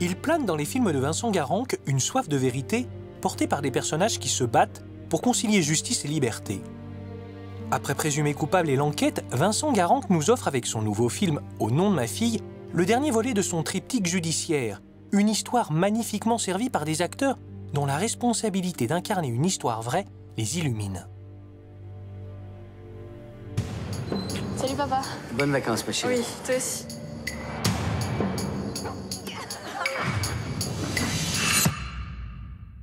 Il plane dans les films de Vincent Garanque une soif de vérité portée par des personnages qui se battent pour concilier justice et liberté. Après Présumé coupable et l'enquête, Vincent Garanque nous offre avec son nouveau film Au nom de ma fille, le dernier volet de son triptyque judiciaire, une histoire magnifiquement servie par des acteurs dont la responsabilité d'incarner une histoire vraie les illumine. Salut papa. Bonnes vacances, ma chérie. Oui, toi aussi.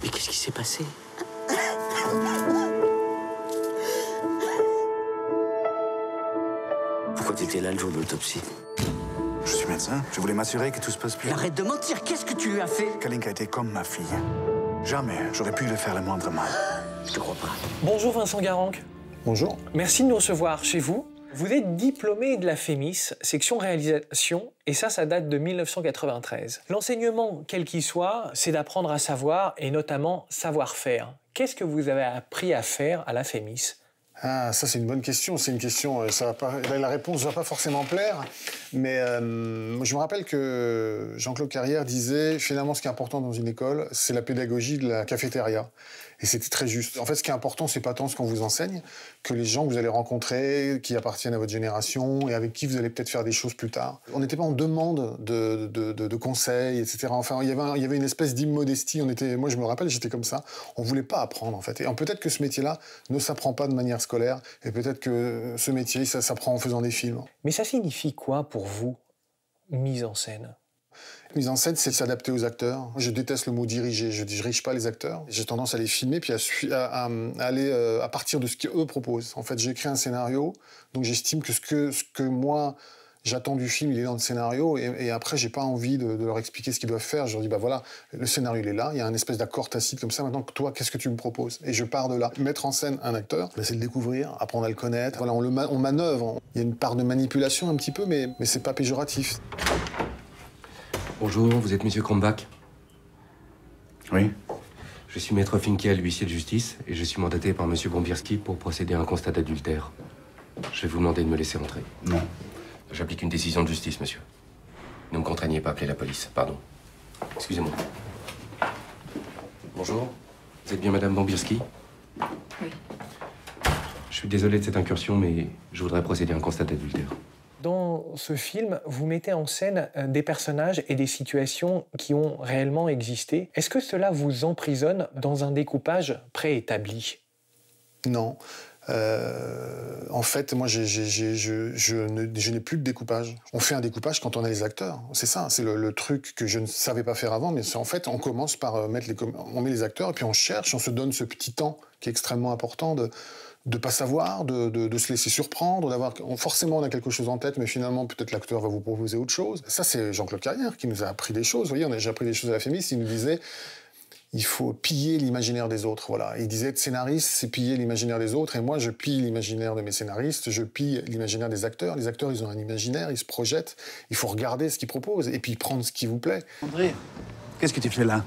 Mais qu'est-ce qui s'est passé? Pourquoi t'étais là le jour de l'autopsie? Je suis médecin. Je voulais m'assurer que tout se passe bien. Arrête de mentir, qu'est-ce que tu lui as fait? Kalinka était comme ma fille. Jamais j'aurais pu lui faire le moindre mal. Je te crois pas. Bonjour Vincent Garanque. Bonjour. Merci de nous recevoir chez vous. Vous êtes diplômé de la FEMIS, section réalisation, et ça date de 1993. L'enseignement, quel qu'il soit, c'est d'apprendre à savoir, et notamment savoir-faire. Qu'est-ce que vous avez appris à faire à la FEMIS? Ah, ça c'est une bonne question. C'est une question, ça va pas, la réponse ne va pas forcément plaire, mais je me rappelle que Jean-Claude Carrière disait finalement ce qui est important dans une école, c'est la pédagogie de la cafétéria. Et c'était très juste. En fait, ce qui est important, c'est pas tant ce qu'on vous enseigne, que les gens que vous allez rencontrer, qui appartiennent à votre génération et avec qui vous allez peut-être faire des choses plus tard. On n'était pas en demande de conseils, etc. Enfin, il y avait une espèce d'immodestie. Moi, je me rappelle, j'étais comme ça. On voulait pas apprendre, en fait. Et peut-être que ce métier-là ne s'apprend pas de manière scolaire. Et peut-être que ce métier, ça s'apprend en faisant des films. Mais ça signifie quoi pour vous, mise en scène? Mise en scène, c'est s'adapter aux acteurs. Je déteste le mot diriger, je dirige pas les acteurs. J'ai tendance à les filmer puis à aller à partir de ce qu'eux proposent. En fait, j'écris un scénario, donc j'estime que ce que moi j'attends du film, il est dans le scénario, et après j'ai pas envie de leur expliquer ce qu'ils doivent faire. Je leur dis, bah voilà, le scénario il est là, il y a un espèce d'accord tacite comme ça, maintenant toi, qu'est-ce que tu me proposes? Et je pars de là. Mettre en scène un acteur, c'est le découvrir, apprendre à le connaître. Voilà, on manœuvre. Il y a une part de manipulation un petit peu, mais c'est pas péjoratif. Bonjour, vous êtes Monsieur Kromback? Oui. Je suis maître Finkiel, huissier de justice, et je suis mandaté par Monsieur Bombierski pour procéder à un constat d'adultère. Je vais vous demander de me laisser entrer. Non. J'applique une décision de justice, monsieur. Ne me contraignez pas à appeler la police, pardon. Excusez-moi. Bonjour, vous êtes bien Madame Bombierski? Oui. Je suis désolé de cette incursion, mais je voudrais procéder à un constat d'adultère. Dans ce film, vous mettez en scène des personnages et des situations qui ont réellement existé. Est-ce que cela vous emprisonne dans un découpage préétabli? Non. En fait, moi, je n'ai plus de découpage. On fait un découpage quand on a les acteurs. C'est ça, c'est le truc que je ne savais pas faire avant, mais en fait, on commence par on met les acteurs, et puis on cherche, on se donne ce petit temps qui est extrêmement important de pas savoir, de se laisser surprendre, forcément on a quelque chose en tête, mais finalement peut-être l'acteur va vous proposer autre chose. Ça, c'est Jean-Claude Carrière qui nous a appris des choses. Vous voyez, on a déjà appris des choses à la FEMIS. Il nous disait, il faut piller l'imaginaire des autres. Voilà. Il disait, être scénariste, c'est piller l'imaginaire des autres, et moi je pille l'imaginaire de mes scénaristes, je pille l'imaginaire des acteurs. Les acteurs, ils ont un imaginaire, ils se projettent, il faut regarder ce qu'ils proposent, et puis prendre ce qui vous plaît. André, qu'est-ce que tu fais là?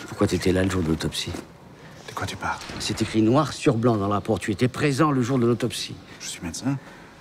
Pourquoi t'étais là le jour de l'autopsie? De quoi tu parles? C'est écrit noir sur blanc dans le rapport. Tu étais présent le jour de l'autopsie. Je suis médecin.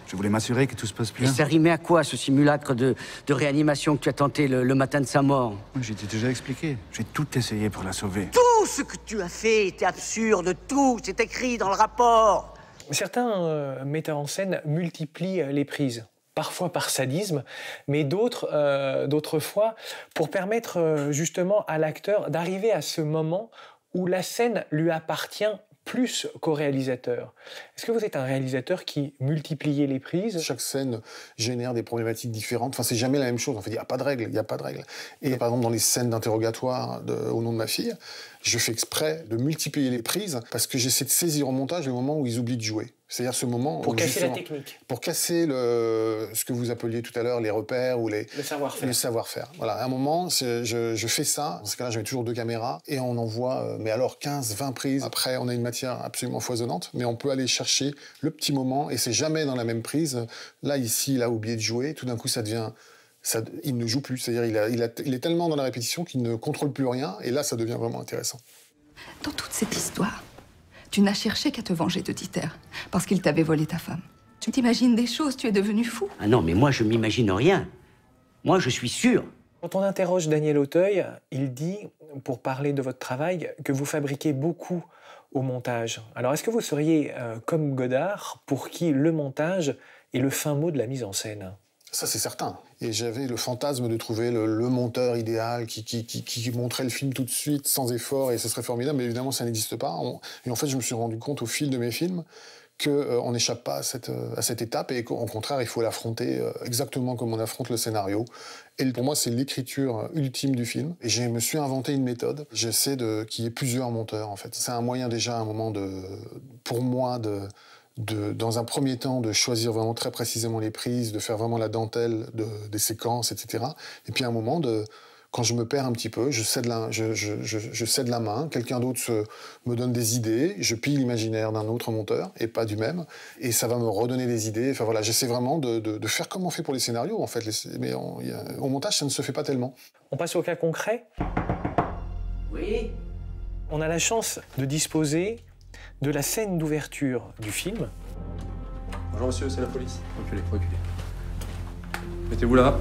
Je voulais m'assurer que tout se passe Et bien. ça rimait à quoi, ce simulacre de réanimation que tu as tenté le matin de sa mort? J'ai déjà expliqué. J'ai tout essayé pour la sauver. Tout ce que tu as fait était absurde, tout, c'est écrit dans le rapport. Certains metteurs en scène multiplient les prises, parfois par sadisme, mais d'autres fois pour permettre justement à l'acteur d'arriver à ce moment où la scène lui appartient plus qu'au réalisateur. Est-ce que vous êtes un réalisateur qui multipliait les prises? Chaque scène génère des problématiques différentes. Enfin, c'est jamais la même chose. En fait, il n'y a pas de règle, il n'y a pas de règle. Et par exemple, dans les scènes d'interrogatoire Au nom de ma fille, je fais exprès de multiplier les prises parce que j'essaie de saisir au montage le moment où ils oublient de jouer. C'est-à-dire ce moment pour où casser la technique. Pour casser ce que vous appeliez tout à l'heure les repères ou le savoir-faire. Le savoir-faire. Voilà, à un moment, je fais ça. Dans ce cas-là, je mets toujours 2 caméras et on envoie, mais alors 15, 20 prises. Après, on a une matière absolument foisonnante, mais on peut aller chercher le petit moment et c'est jamais dans la même prise. Là, ici, il a oublié de jouer. Tout d'un coup, ça devient... il ne joue plus. C'est-à-dire il est tellement dans la répétition qu'il ne contrôle plus rien et là, ça devient vraiment intéressant. Dans toute cette histoire, tu n'as cherché qu'à te venger de Dieter, parce qu'il t'avait volé ta femme. Tu t'imagines des choses, tu es devenu fou. Ah non, mais moi, je m'imagine rien. Moi, je suis sûr Quand on interroge Daniel Auteuil, il dit, pour parler de votre travail, que vous fabriquez beaucoup au montage. Alors est-ce que vous seriez comme Godard, pour qui le montage est le fin mot de la mise en scène? Ça, c'est certain. Et j'avais le fantasme de trouver le monteur idéal qui montrait le film tout de suite, sans effort, et ce serait formidable, mais évidemment, ça n'existe pas. Et en fait, je me suis rendu compte au fil de mes films qu'on n'échappe pas à cette étape, et qu'au contraire, il faut l'affronter exactement comme on affronte le scénario. Et pour moi, c'est l'écriture ultime du film. Et je me suis inventé une méthode. J'essaie qu'il y ait plusieurs monteurs, en fait. C'est un moyen déjà, à un moment, pour moi, dans un premier temps, de choisir vraiment très précisément les prises, de faire vraiment la dentelle des séquences, etc. Et puis à un moment, quand je me perds un petit peu, je cède la main, quelqu'un d'autre me donne des idées, je pille l'imaginaire d'un autre monteur, et pas du même, et ça va me redonner des idées. Enfin voilà, j'essaie vraiment de faire comme on fait pour les scénarios, en fait. Mais au montage, ça ne se fait pas tellement. On passe au cas concret. Oui. On a la chance de disposer de la scène d'ouverture du film. Bonjour monsieur, c'est la police. Reculez, reculez. Mettez-vous là.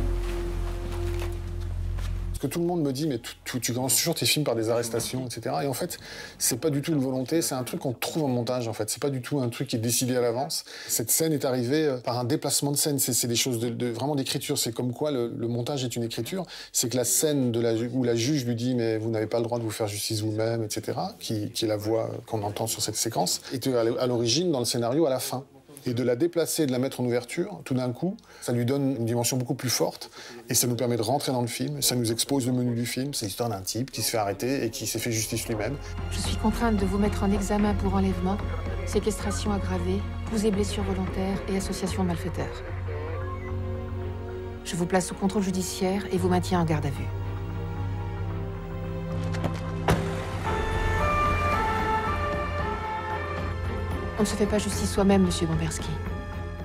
Parce que tout le monde me dit, mais tu commences toujours tes films par des arrestations, etc. Et en fait, c'est pas du tout une volonté, c'est un truc qu'on trouve en montage, en fait. C'est pas du tout un truc qui est décidé à l'avance. Cette scène est arrivée par un déplacement de scène. C'est des choses vraiment d'écriture. C'est comme quoi le montage est une écriture. C'est que la scène où la juge lui dit, mais vous n'avez pas le droit de vous faire justice vous-même, etc., qui est la voix qu'on entend sur cette séquence, était à l'origine dans le scénario à la fin. Et de la déplacer, de la mettre en ouverture, tout d'un coup, ça lui donne une dimension beaucoup plus forte, et ça nous permet de rentrer dans le film, ça nous expose le menu du film. C'est l'histoire d'un type qui se fait arrêter et qui s'est fait justice lui-même. Je suis contrainte de vous mettre en examen pour enlèvement, séquestration aggravée, coups et blessures volontaires et association de malfaiteurs. Je vous place sous contrôle judiciaire et vous maintiens en garde à vue. On ne se fait pas justice soi-même, monsieur Bomberski.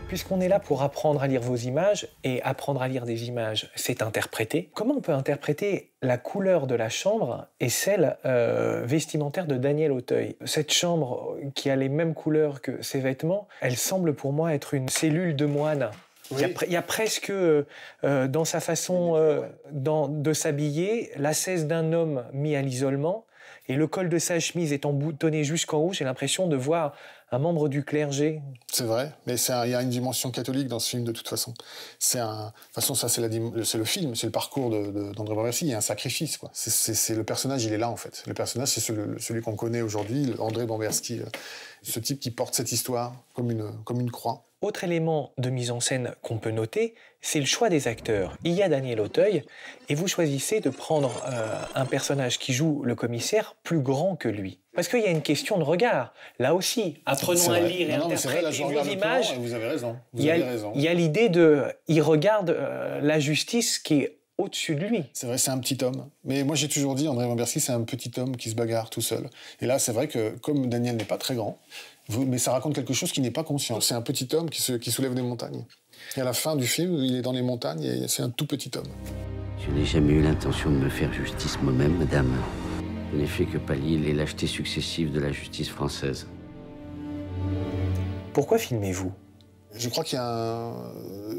Puisqu'on est là pour apprendre à lire vos images, et apprendre à lire des images, c'est interpréter, comment on peut interpréter la couleur de la chambre et celle vestimentaire de Daniel Auteuil? Cette chambre qui a les mêmes couleurs que ses vêtements, elle semble pour moi être une cellule de moine. Oui. Il y a presque, dans sa façon de s'habiller, l'ascèse d'un homme mis à l'isolement, et le col de sa chemise étant boutonné jusqu'en haut, j'ai l'impression de voir un membre du clergé. C'est vrai, mais il y a une dimension catholique dans ce film de toute façon. De toute façon, ça c'est le film, c'est le parcours d'André Bomberski. Il y a un sacrifice, quoi. C'est le personnage, il est là en fait. Le personnage, c'est celui qu'on connaît aujourd'hui, André Bomberski, ce type qui porte cette histoire comme une croix. Autre élément de mise en scène qu'on peut noter, c'est le choix des acteurs. Il y a Daniel Auteuil, et vous choisissez de prendre un personnage qui joue le commissaire plus grand que lui. Parce qu'il y a une question de regard. Là aussi, apprenons à lire et interpréter vos images. Vous avez raison. Il y a l'idée il regarde la justice qui est au-dessus de lui. C'est vrai, c'est un petit homme. Mais moi, j'ai toujours dit, André Bomberski, c'est un petit homme qui se bagarre tout seul. Et là, c'est vrai que, comme Daniel n'est pas très grand, mais ça raconte quelque chose qui n'est pas conscient. C'est un petit homme qui soulève des montagnes. Et à la fin du film, il est dans les montagnes et c'est un tout petit homme. Je n'ai jamais eu l'intention de me faire justice moi-même, madame. Je n'ai fait que pallier les lâchetés successives de la justice française. Pourquoi filmez-vous ? Je crois qu'il y a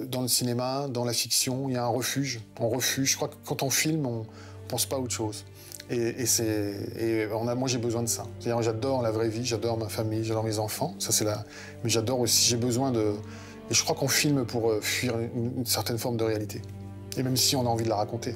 dans le cinéma, dans la fiction, il y a un refuge. On refuge. Je crois que quand on filme, on ne pense pas à autre chose. Moi, j'ai besoin de ça. J'adore la vraie vie, j'adore ma famille, j'adore mes enfants. Mais j'adore aussi, j'ai besoin de... Et je crois qu'on filme pour fuir une certaine forme de réalité. Et même si on a envie de la raconter.